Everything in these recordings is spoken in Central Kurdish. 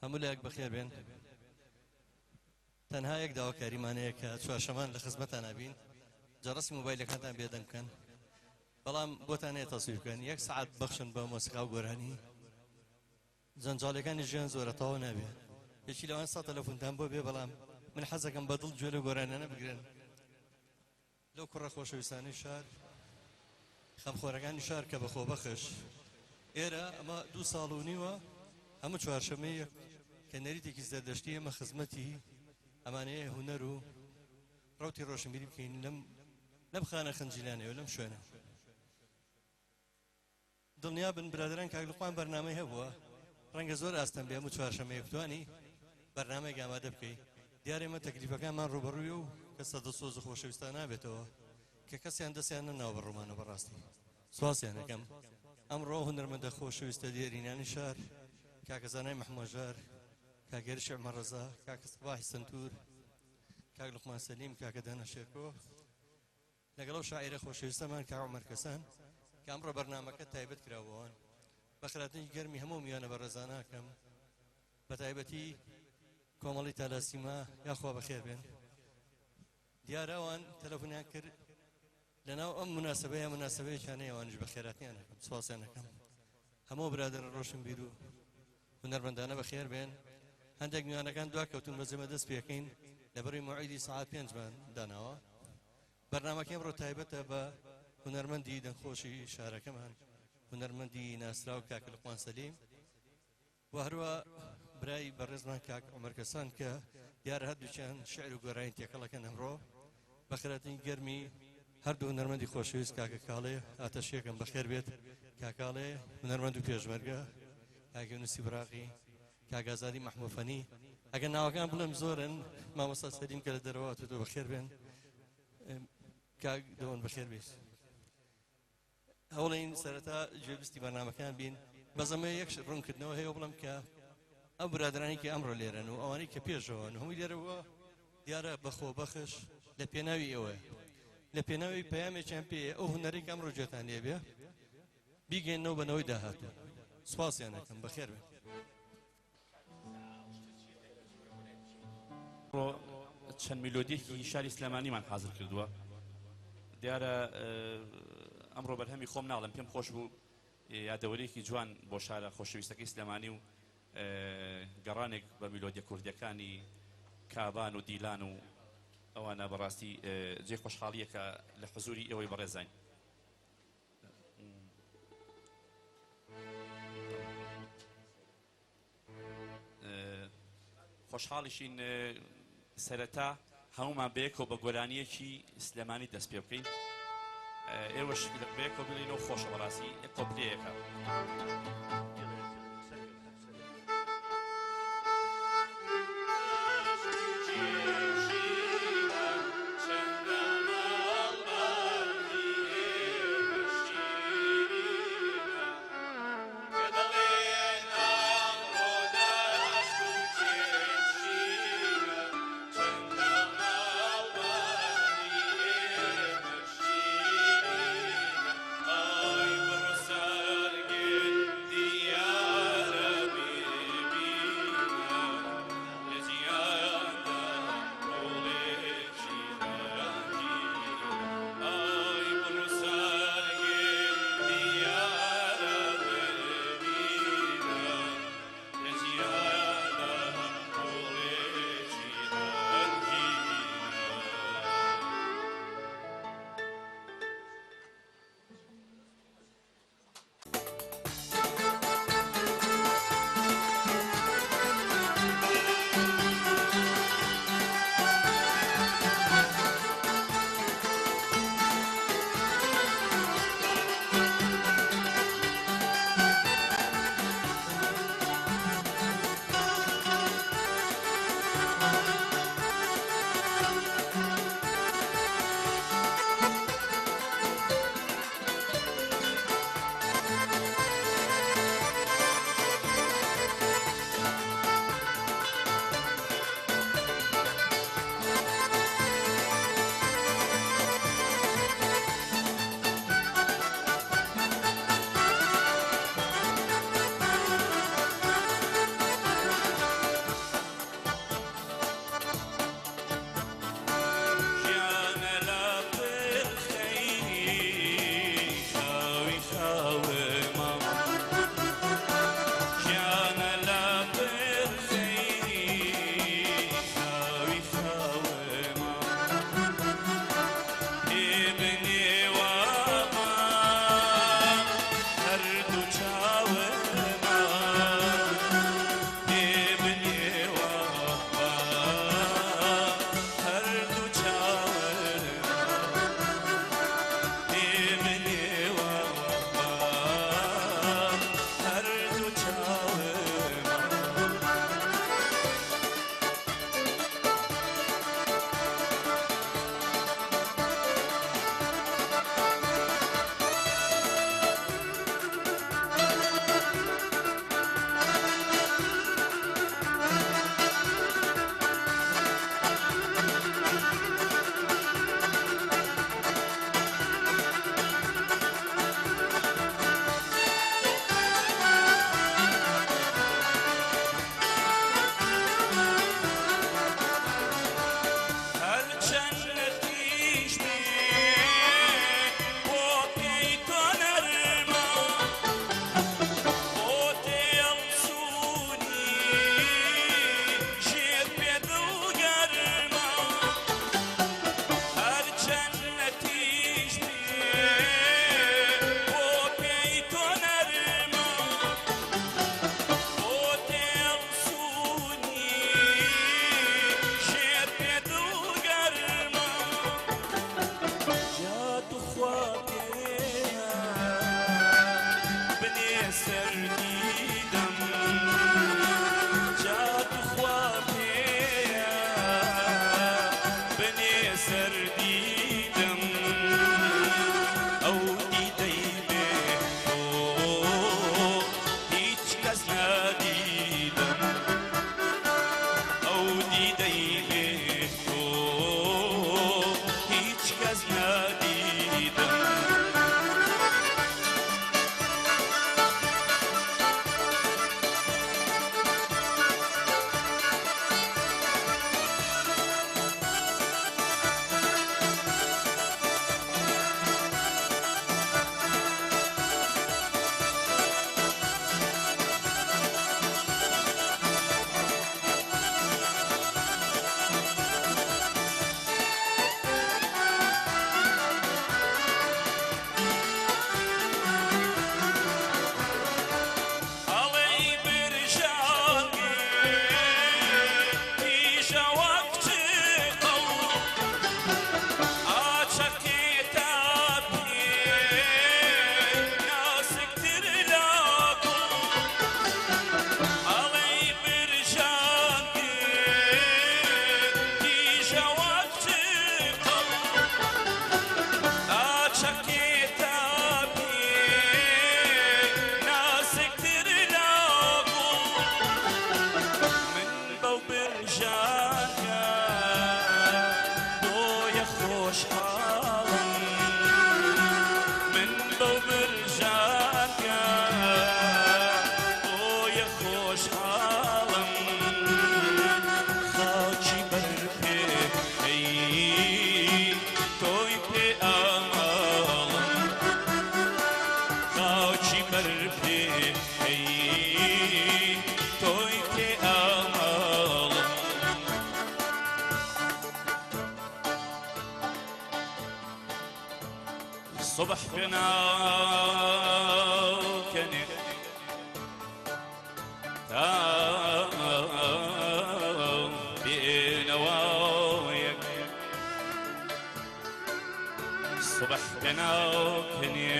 هەموو لایەک بەخێر بێن. تەنها یەک داواکاریمانەیە کە چوارشەمان لە خزمەتان نابین، جەڕەسی مۆبایلەکانتان بێدەم بکەن، بەڵام بۆتان هەیە تەسویر بکەن. 1 سەعات بەخشن بە مۆسیقا و گۆرانی، جەنجاڵەکانی ژیان زۆرە تەواو نابێ. یەکی لەوان 100 تەلەفۆنتان بۆ بێ، بەڵام من حەزەکەم بەدڵ گوێ لە گۆرانیانە بگرن. لەو کوڕە خۆشەویستانەی شار، خەمخۆرەکانی شار کە بەخۆ بەخش ئێرە ئەمە 2 ساڵ و نیوە هەموو چوارشەمەیە کە نەریتێکی زەردەشتی ئێمە خزمەتی ئەمانەیە هونەر و ڕوتی ڕۆشنبیری بکەین لەم خانە خەنجیلانەوە لەم شوێنە. دڵنیا بن برادران کاگلوقان بەرنامەی هەبووە، ڕەنگە زۆر ئاستەم بێ هەموو چوارشەمەیە بتوانی بەرنامەیەک ئامادە بکەی. دیارە ئێمە تەکلیفەکانمان ڕوبەڕوویە و کەسە دەسۆز و خۆشەویستان نابێتەوە کە کەسیان دەستیان نەناوە بەڕوومانە. بەڕاستی سواسیان ئەەکەم. ئەمڕۆ هونەرمەندە خۆشەویستە دێرینانی شار، کاکە زانای مەحمۆژار، کاگەری شێعمە ڕەزا، کاکە سپاحی سنتور، کاک لوقمان سەلیم، کاکە دانا شێرکۆ، لەگەڵ ئەو شاعیرە خۆشەویستەمان کاک عومەر کەسان کە ئەمڕۆ بەرنامەکە تایبەت کراوەوەن. بە خراپەی گەرمی هەموو میوانە بەڕێزا ناکەم، بە تایبەتی کۆمەڵی تالاسیما یاخوا بەخێر بێن. دیارە ئەوان تەلەفۆنیان کرد لەناو ئەم مناسبەیە مناسبەیەکیانەیە، ئەوانش بە خێراتیان ئەەکەم، سواسیان ئەەکەم. هەموو برادر ڕۆشنبیر و هونەرمەندانە بەخێر بێن. هەندێک میوانەکان دواکەوتون بەجێمە دەست پێکەین لەبەری موعیدی سەعات 5مان داناوە. بەرنامەکەم ڕۆ تایبەتە بە هونەرمەندی دەنگخۆشی شارەکەمان، هونەرمەندی ناسراو کاک لوقمان سەلیم، و هەروە برای بەڕێزمان کاک عومەر کەسان کە دیارە هەردووچیان شعر و گۆرانی تێکەڵەکەن. ئەمڕۆ بە خراپەی گەرمی هەردوو هونەرمەندی خۆشەویست کاکە کاڵێ ئاتەشێکم بەخێر بێت، کاکاڵێ هونەرمەند و پێشمەرگە، کاک یونوسی براقی، کاک ئازادی مەحموفەنی. ئەگەر ناوەکان بڵێم زۆرن، مامۆستا سەلیم کە لە دەرەوە هاتووە بەخێر بێن، کاک دەوەن بەخێر بێت. هەوڵین سەرەتا گوێبیستی بەرنامەکان بین. بەزەمە یەک ڕوونکردنەوە هەیە بڵم کە ئەو برادرانی کە ئەمڕۆ لێرەن و ئەوانەی کە پێشەوەن هەمووی لێرەوە دیارە بەخۆ بەخش لە پێناوی ئێوە، لە پێناوی پەیامێکیان پێ ئەو هونەرەی کە ئەمڕۆ گوێتان لێ بێ بیگەێنەوە بەنەوەی داهاتوو. سوپاسیان ئەەکەم، بەخێر بێن. چەند میلۆدیەکی شاری سلێمانیمان حازر کردووە. دیارە ئەمڕۆ بەرهەمی خۆم ناڵم، پێم خۆش بوو یادەوەرێکی جوان بۆ شارە خۆشەویستەکەی سلێمانی و گەڕانێک بە میلۆدیە کوردیەکانی کابان و دیلان و ئەوانە بەڕاستی جێ خۆشحاڵیەکە لە حزوری ئێوەی بەڕێزین. خۆشحاڵیشین سەرەتا هەمومان بەیەکەوە بە گۆرانیەکی سلێمانی دەست پێ بکەین. ئێوەش بەیەکەوە بڵێنەوە خۆشە بەڕاستی کۆپلەیەکە. Ay, Brusel, gel diye نادیدم ئەو دیدەی بێ تۆ هیچ کەس نادیدم صبح بنا كنك بينا وياك صبح بنا كنك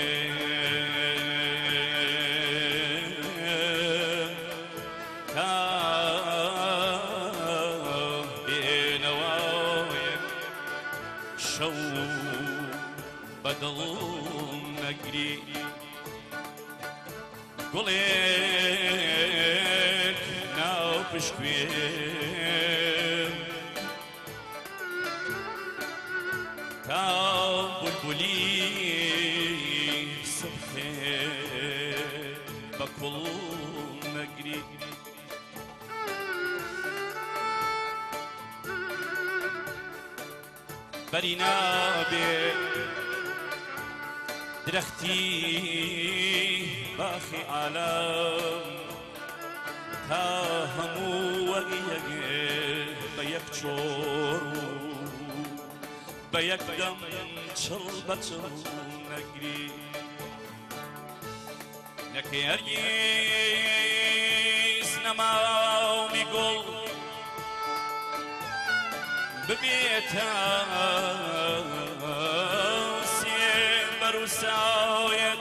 بينا وياك شو بدل نگری گلک ناو پشکویم تا بلبلی صبح بکل نگری برینا بی درختي باخي عالم تا همو وقيق بيك چورو بيك دم چل بچل نگري نكي هرگيز نماو ميقل ببيتا ساويت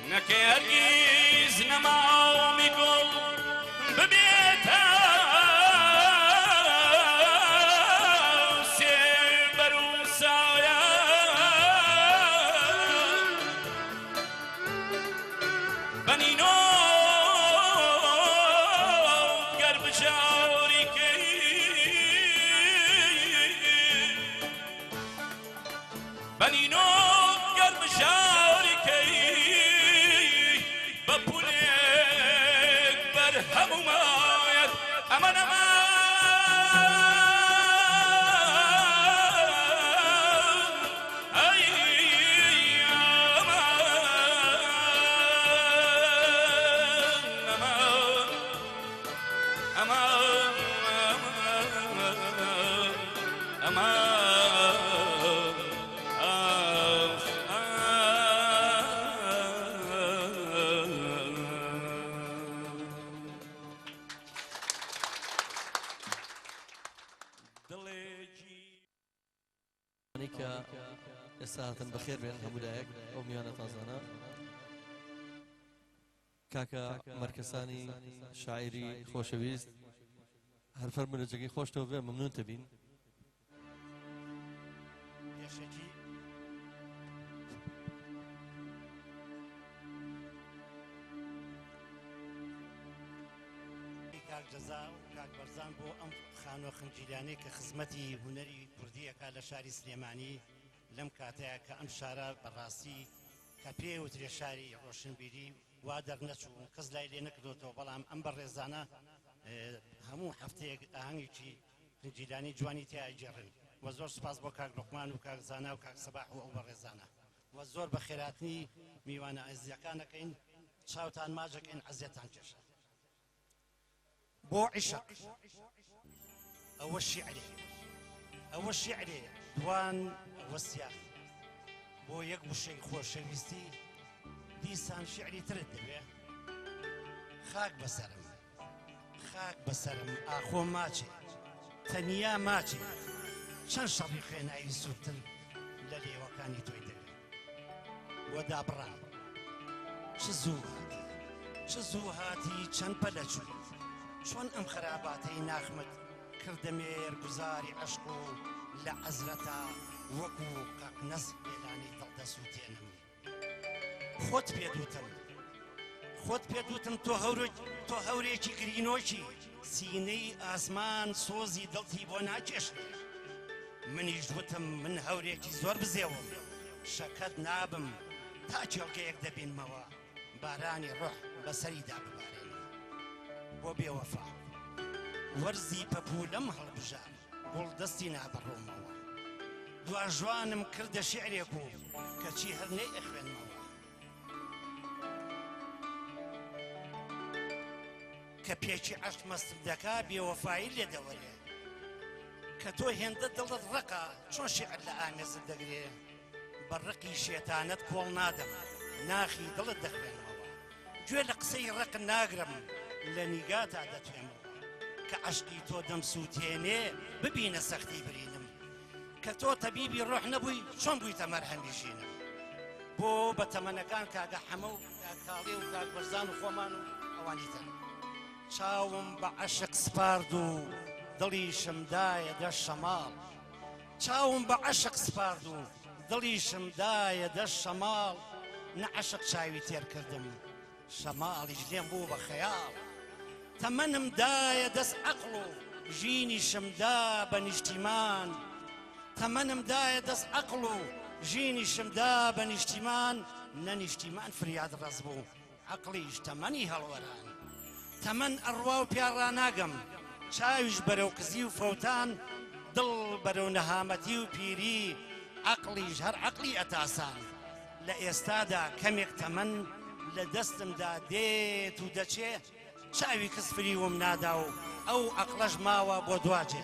نكي هرگيز نماو ميقل ببيتا ئێستا هاتن بەخێر بێن هەموو لایەک ئەو میوانە تازانە کاکە مەرکەسانی شاعری خۆشەویست هەر فەرمونەجەکەی خۆشتەوە بێ مەمنونتە بین. کاک جەزا و کاک بەرزان بۆ ئەم خانۆ خنجیلانەی کە خزمەتی هونەری کوردیەکە لە شاری سلێمانی لەم کاتەیە کە ئەم شارە بەڕاستی کە پێوترێ شاری ڕۆشنبیری وا دەرنەچوو کەس لای لێ نەکردوێتەوە، بەڵام ئەم بەڕێزانە هەموو هەفتەیەک ئاهەنگێکی خنجیلانی جوانی تیاجێڕن و زۆر سپاس بۆ کاک لوقمان و کاک زانا و کاک سەباح و ئەو بەڕێزانە و زۆر بە خێراتنی میوانە ئەزیەکانەکەین چاوتان ماجەکەین عەزیەتان کێشە. بۆ عیشق ئەوە شیعرێ ئەوە شیعرێ دوان ئەوە سیاق بۆ یەک وشەی خۆشەویستی دیسان شیعری ترت دەبێ. خاک بەسەرم خاک بەسەرم ئاخۆ ماچێ تەنیا ماچێ چەند شەڕی خوێناوی سوورتر لە لێوەکانی تۆی دەبێ. وەدا بڕان چ زوو هاتی چەند پەلە چووی چۆن ئەم خراپاتەی ناخمت کردە مێرگوزاری عەشق و لە عەزرەتا وەکو قەقنەس ئێلانی دڵدەسووتێنم. خۆت پێدوتم تۆ هەورێکی گرینۆکی سینەی ئاسمان سۆزی دڵتی بۆ ناکێشێ. منیش وتم من هەورێکی زۆر بزێوم شەکەت نابم تا جێڵگەیەک دەبینمەوە بارانی ڕۆح بەسەریدا ببارێن. بۆ بێوەفا وەرزی پەپوولەم هەڵبژار گوڵ دەستی نابڕۆمەوە. دواژوانم کردە شیعرێک و کەچی هەر نەی ئەخوێنمەوە. کە پێچی عەشق مەستر دەکا بێوەفایی لێ دەوەرێ کە تۆ هێندە دڵت ڕقا چۆن شیعر لە ئامێزت دەگرێ. بەڕقی شێتانەت کۆڵ نادەم ناخی دڵت دەخوێنمەوە. گوێ لە قسەی ڕق ناگرم لە نیگاتا دەتوێنمەوە. کە عەشقی تۆ دەمسووتێنێ ببینە سەختی برینم. کە تۆ تەبیبی ڕۆح نەبووی چۆن بوویتە مەرهەمی ژینم. بۆ بە تەمەنەکان کاگە حەمە و کاکاڵێ و کاک بەرزان و خۆمان و ئەوانی تر چاوم بە عەشق سپارد و دڵیشم دایە دە شەماڵ. چاوم بە عەشق سپارد و دڵیشم دایە دە شەماڵ. نە عەشق چاوی تێر کردم شەماڵیش لێم بوو بە خەیاڵ. تەمەنم دایە دەست عەقڵ و ژینیشم دا بە نیشتیمان. تەمەنم دایە دەست عەقڵ و ژینیشم دا بە نیشتیمان. نە نیشتیمان فریاد ڕەز بوو عەقڵیش تەمەنی هەڵوەران. تەمەن ئەڕوا و پیان ڕاناگەم چاویش بەرەو قزی و فەوتان. دڵ بەرەو نەهامەتی و پیری عەقڵیش هەر عەقڵی ئەتاسان. لە ئێستادا کەمێک تەمەن لە دەستمدا دێت و دەچێ چاوی کەس فریوم نادا و ئەو عەقڵەش ماوە بۆ دواجێ.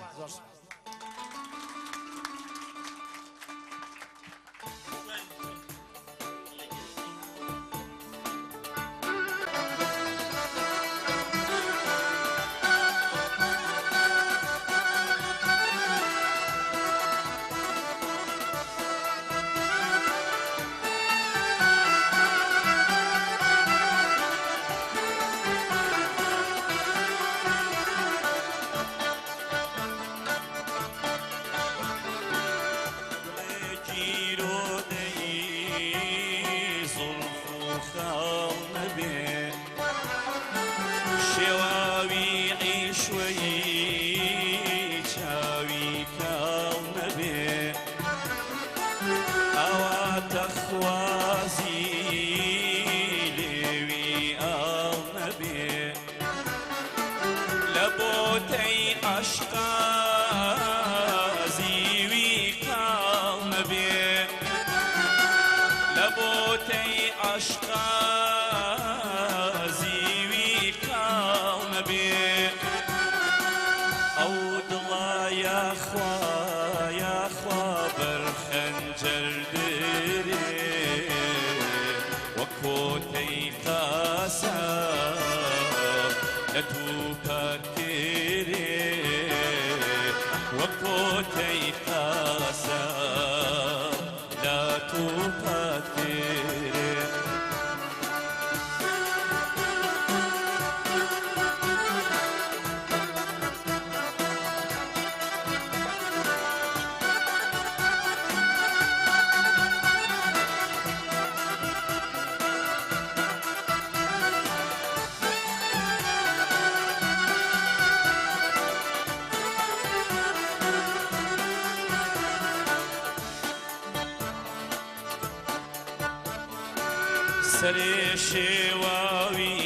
سرێ شێواوی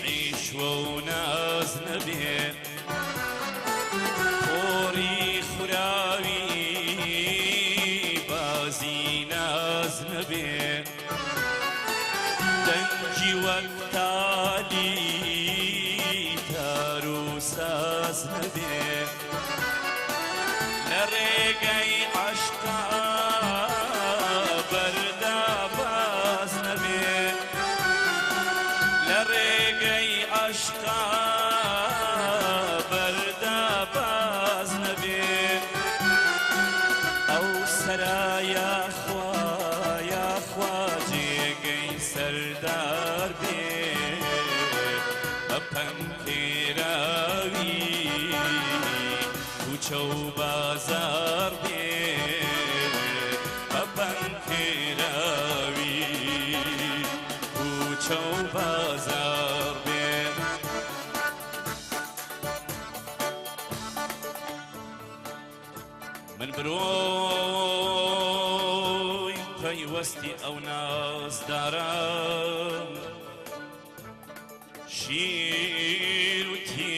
عیشوە و ناز نەبێ خۆری خوراوی بازی ناز نەبێ دەنگی وەک تالی تار و ساز نەبێ لە ڕێگەی عەشقا بەردەباز نەبێ لە ڕێگەی عەشقا بەردەباز نەبێ ئەو سەرایە خوا جێگەی سەردار بێ بە پەنکێراوی کوچە و بازار بێ بە پەنکێراوی کوچە و بازار بێ من برۆی پەیوەستی ئەو نازدارم شیر و تیرمە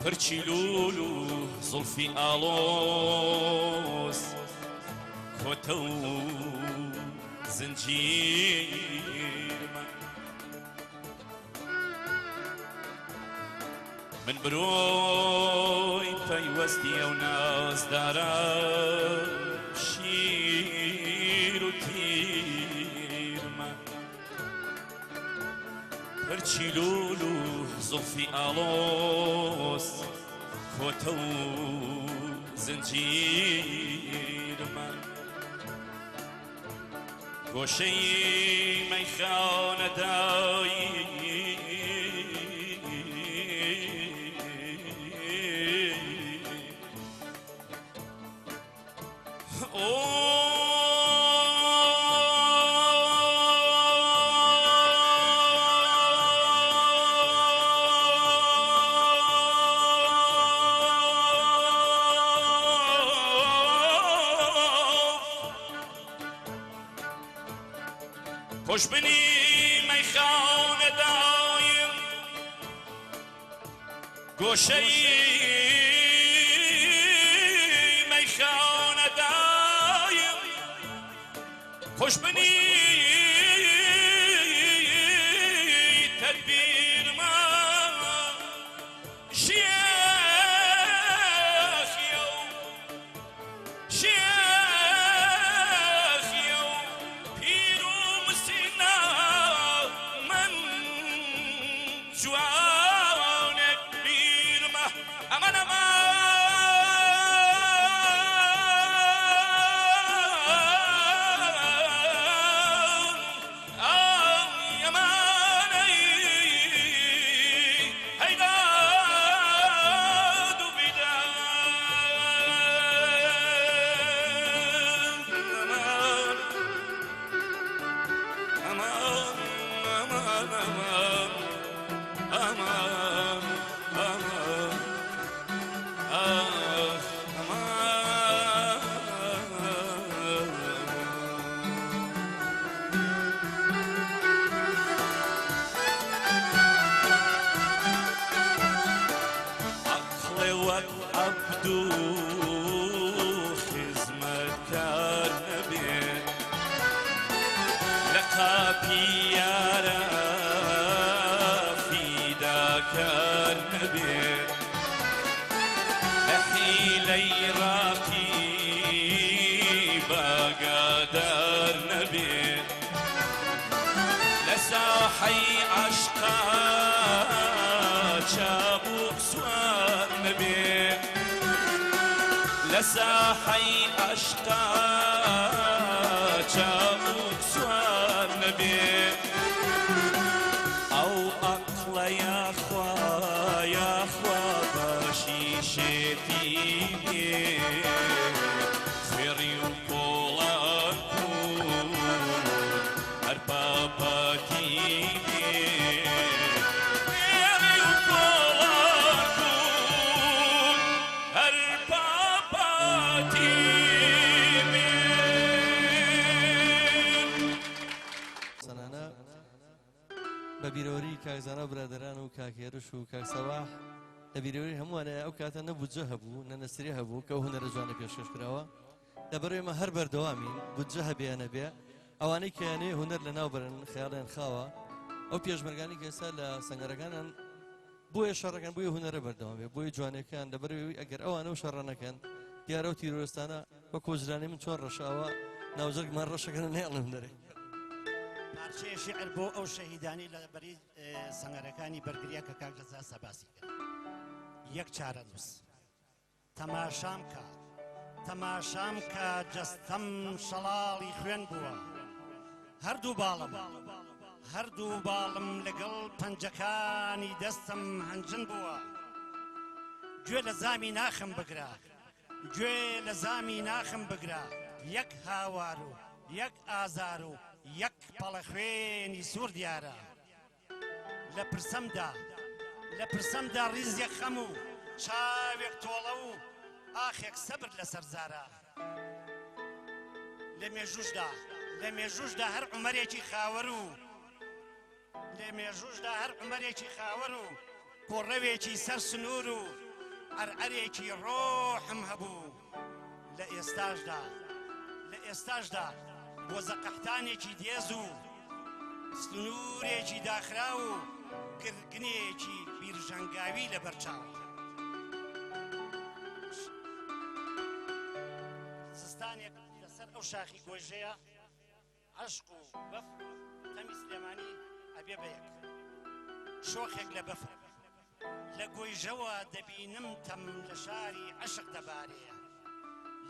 پرچی لول و زڵفی ئاڵۆز کۆتە و زنجیرمە من برۆی پەیوەستی ئەو نازدارم شیر و تیرمە پرچی لول و زڵفی ئاڵۆز کۆتە و زنجیرمە گۆشەی مەیخانەدایی خوشبنی مەیخانەدایم گۆشەی مەیخانەدایم خوشبنی تەدبیرمە شێخیە و شێخیە و پیر و مسینە من جوانێک بیرمە ئەمە نەما عبدو خزمەتکار نەبێ لە قاپی یارە فیداکار نەبێ لە حیلەی ڕاقی باگادار نەبێ لە ساحەی عەشقا چابوق سوار نەبێ لساحي عشقا چابوك سوار نبي او اقل يا خوا باشي شتي بي خيري وقولانكو هرباباتي بي خيري وقولانكو هرباباتي بیرۆری کاکزانە برادران و کاکێرش و کاکسەواح لە بیرۆری هەمووانە ئەو کاتە نە بودجە هەبوو نە نەسری هەبوو کە ئەو هونەرە جوانە پێشکەش کراوە لەبەرەوەی ئێمە هەر بەردەوامین بودجە هەبێ نەبێ ئەوانەی کەیانێ هونەر لە ناوبەرن خەیاڵیان خاوە ئەو پێشمەرگانی کە ئێستا لە سەنگەرەکانان بۆیە شەڕەکان بۆیە هونەرە بەردەوام بێ بۆی جوانەکان لەبەرەوەی ئەگەر ئەوانە و شەڕە نەکەن دیارە و تیرۆستانە وە کۆژرانی من چۆن ڕەشاوە ناوجەرگمان ڕەشەکەن نێڵم دەرێ پارچەیە شیعر بۆ ئەو شەهیدانی لە بەری سەنگەرەکانی بەرگریە کە کاک ڕەزا سەباسی کرد یەک چارە نووس تەماشام کە جەستەم شەڵاڵی خوێن بووە هەردوو باڵم لەگەڵ پەنجەکانی دەستم هەنجن بووە گوێ لە زامی ناخم بگرە یەک هاوار و یەک ئازار و یەک پەڵە خوێنی سوور دیارە لە پرسەمدا ڕیزێک خەم و چاوێک تۆڵە و ئاخێک سەبر لەسەر زارە لە مێژوشدا هەر عومەرێکی خاوەر و پۆڕەوێکی سەر سنوور و ئەرعەرێکی ڕۆحم هەبوو لە ئێستاشدا بۆزە قەحتانێکی دێز و سنوورێکی داخرا و گرگنێکی بیرژەنگاوی لە بەرچاو زستانێک لەسەر ئەو شاخی گۆژەیە عەشق و بەفر و تەمی سلێمانی ئەبێ بەیەک شۆخێک لە بەفر لە گۆیژەوە دەبینم تەم لە شاری عەشق دەبارێ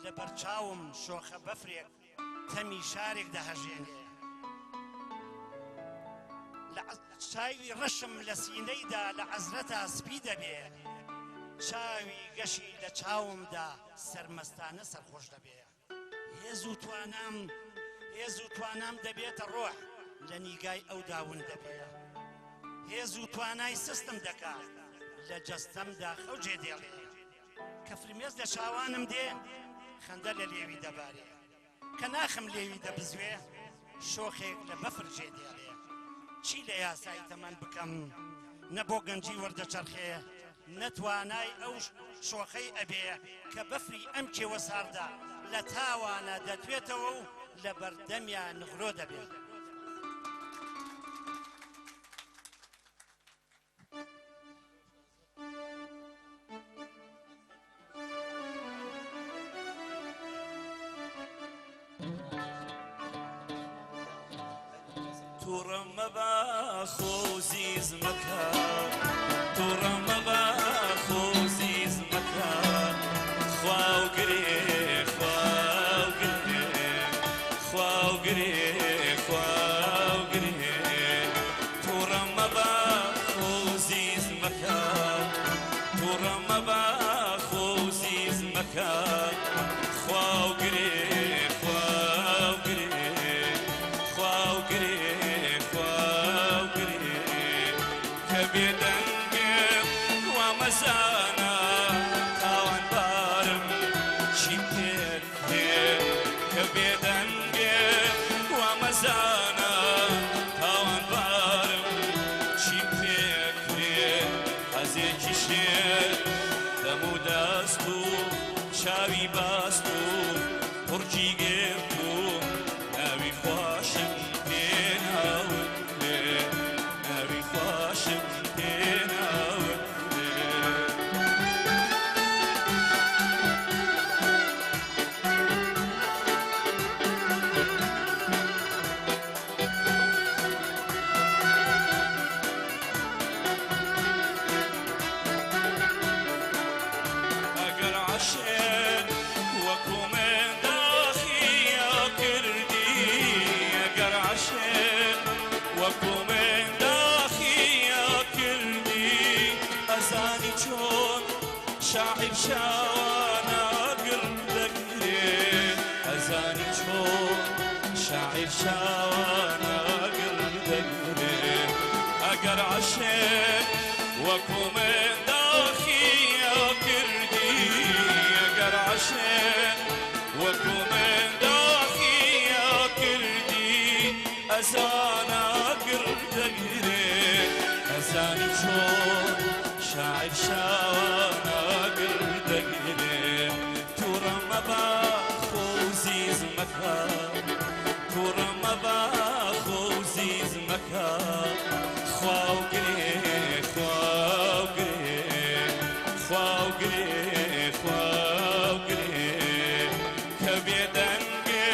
لە بەرچاوم شۆخە بەفرێک تەمی شارێک دەهەژێنێ چاوی ڕەشم لە سینەیدا لە عەزرەتا سپی دەبێ چاوی گەشی لە چاومدا سەرمەستانە سەرخۆش دەبێ هێز و توانام دەبێتە ڕۆح لە نیگای ئەو داون دەبێ هێز و توانای سستم دەکات لە جەستەمدا خەوجێ دێڵێ کە فرمێز لە چاوانم دێ خەندە لە لێوی دەبارێ کە ناخم لێوی دەبزوێ شۆخێک لە بەفر جێ دێڵێ چی لە یاسای تەمەن بکەم نە بۆ گەنجی وەردەچەرخێ نەتوانای ئەو شۆخەی ئەبێ کە بەفری ئەم کێوە ساردا لە تاوانە دەتوێتەوە و لە بەردەمیان نغرۆ دەبێت تووڕە مەبە خۆزیز مەکە تووڕە مەبە خۆزیز مەکە خواوگرێ تووڕە مەبە خۆزیز مەکە تووڕە مەبە خۆزیز مەکە خواوگرێ ومزانا تاوان بارم چی پێ کەبێدەنگێ ومزانا تاوان بارم چی پێکرێ حەزێکی شێر دەم و دەست و چاوی باست و قورجی گرت و ناوی خواشم پێناوت لێ ناوی خواشم پێناوت شاعر شاوانا قردقري أزاني چون شاعر شاوانا قردقري أقر عشق وكو من داخي كردي أقر عشق وكو من داخي كردي أزانا قردقري چۆن شاعر شاوانە گردەگرێ تووڕەمە بە خۆ زیز مەکە تووڕەمە بە خۆ زیز مەکە خواوگرێ خواوگرێ خواوگرێ خواوگرێ کە بێدەنگێ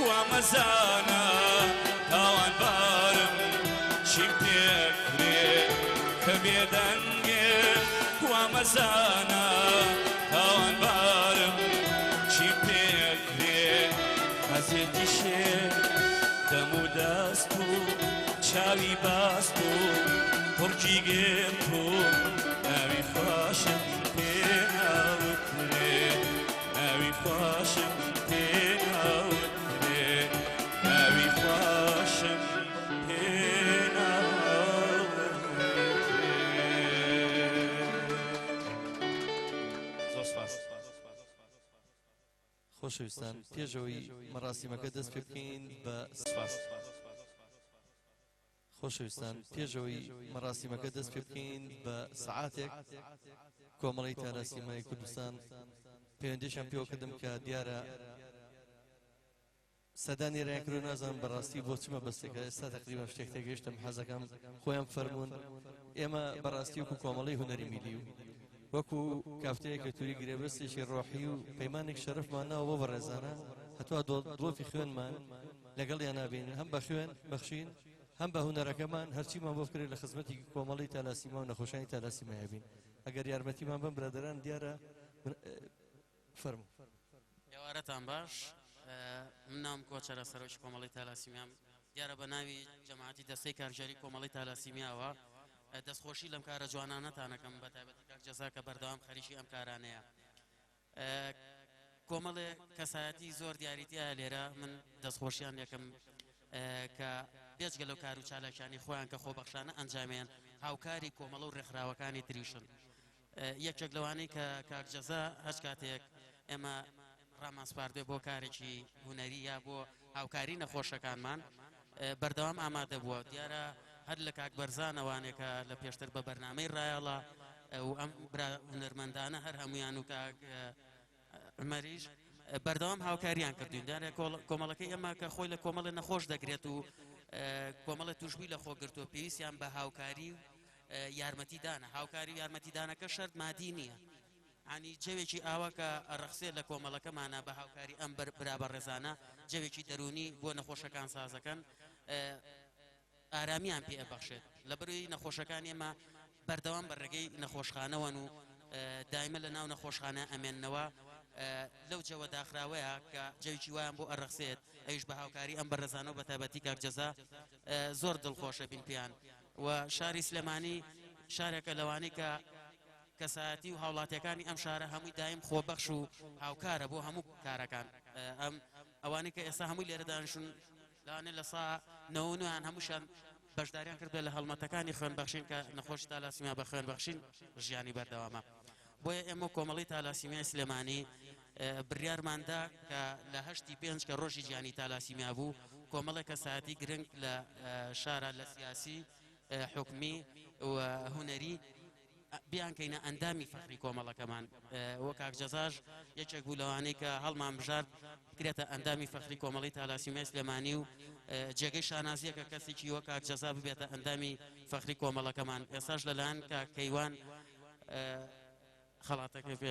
وا مەزانە تاوان بارم چیم پێکرێ کە بێدەنگێ وا مەزانە تاوان بارم چیم پێکرێ حەزێتی شێر دەم و دەست و چاوی باست و پڕکی گێرت و ناوی خۆشم پێ ناوترێ ناوی خۆشم پێ ناوترێ ناوی خۆشم پێ ناوترێ زۆر سپاس خۆشەویستان پێشەوەی مەراسیمەکە دەست پێ بکەین بە سپاس خۆشەویستان پێشەوەی مەراسیمەکە دەست پێ بکەین بە سەعاتێک کۆمەڵی تاراسیمای کوردستان پەیوەندیشان پێوەکردم کە دیارە سەدانی ڕێکرۆ نازانم بەڕاستی بۆ چمە بەستێکە ئێستا تقریبا شتێک تێگەیشتم حەزەکەم خۆیان فەرمونون ئێمە بەڕاستی وەکو کۆمەڵی هونەری میلی و وەکو کافتەیە کە تووری گرێبەستێکی ڕۆحی و پەیمانێک شەرەفمانەوە بۆ بەڕێزانە هەتوا دڵۆفی خوێنمان لەگەڵ یان نابین هەم بە خوێن بەخشین هەم بە هونەرەکەمان هەرچیمان بۆ بکرێت لە خزمەتی کۆمەڵی تالاسیما و نەخۆشانی تالاسیمای بین ئەگەر یارمەتیمان بەم برادران دیارە فەرموو ئێوارەتان باش من نام کۆچەرە سەرۆکی کۆمەڵی تالاسیمیام دیارە بە ناوی جەماعەتی دەستەی کارژێری کۆمەڵی تالاسیمیاوە دەستخۆشی لەم کارە جوانانەتانەکەم بە تایبەتی کاک جەزا کە بەردەوام خەریکی ئەم کارانەیە کۆمەڵێ کەسایەتی زۆر دیاریتیە لێرە من دەستخۆشیان یەکەم کە بێجگە لەو کار و چالاکیانی خۆیان کە خۆبەخشانە ئەنجامیان هاوکاری کۆمەڵە و ڕێکخراوەکانی تریشن یەکێک لەوانەی کە کاک جەزا هەچ کاتێک ئێمە ڕامانسپاردوێ بۆ کارێکی هونەری یا بۆ هاوکاری نەخۆشەکانمان بەردەوام ئامادە بووە دیارە هەر لە کاک بەرزانەوانێک کە لە پێشتر بە بەرنامەی ڕایەڵە و ئەم هونەرمەندانە هەر هەمویان و کاک عمەریش بەردەوام هاوکاریان کردوین دیارە کۆمەڵەکەی ئەمە کە خۆی لە کۆمەڵە نەخۆش دەگرێت و کۆمەڵە توشبووی لە خۆگرتووە پێویستیان بە هاوکاری و یارمەتیدانە هاوکاری و یارمەتیدانەکە شەرت مادی نییە ینی جەوێکی ئاوا کە ئەڕەخسێت لە کۆمەڵەکەمانە بە هاوکاری ئەم برابە ڕێزانە جەوێکی دەرونی بۆ نەخۆشەکان سازەکەن ئارامیان پێ ئەبەخشێت لە بەروی نەخۆشەکان ئێمە بەردەوام بە ڕێگەی نەخۆشخانەوەن و دایمە لە ناو نەخۆشخانە ئەمێننەوە لەو جەوە داخراوەیە کە جەوێکی وایان بۆ ئەڕەخسێت ئەویش بە هاوکاری ئەم بەڕێزانە و بە تایبەتی کاک جەزا زۆر دڵخۆشە بین پێیان و شاری سلێمانی شارێکە لەوانەی کە کەسایەتی و هاوڵاتیەکانی ئەم شارە هەمووی دایم خۆبەخش و هاوکارە بۆ هەموو کارەکان ئەم ئەوانەی کە ئێستا هەمووی لێرە دانیشتون لەوانێ لە سا نەوەیان هەمووشان بەشداریان کردوێت لە هەڵمەتەکانی خوێنبەخشین کە نەخۆشی تالاسیمیا بە خوێنبەخشین ژیانی بەردەوامە بۆیە ئێمە کۆمەڵی تالاسیمیای سلێمانی بڕیارماندا کە لە هەشتی پێنج کە ڕۆژی ژیانی تالاسیمیا بوو کۆمەڵێک کەسایەتی گرنگ لە شارە لە سیاسی حکمی و هونەری بیانکەینە ئەندامی فەخری کۆمەڵەکەمان وە کاک جەزاش یەکێک بوو لەوانەی کە هەڵمان بژارد بکرێتە ئەندامی فەخری کۆمەڵی تالاسیمیای سلێمانی و جێگەی شانازیە کە کەسێکی وە کاک جەزا ببێتە ئەندامی فەخری کۆمەڵەکەمان ئێستاش لەلایەن کاک کەیوان خەڵاتەکەی پێ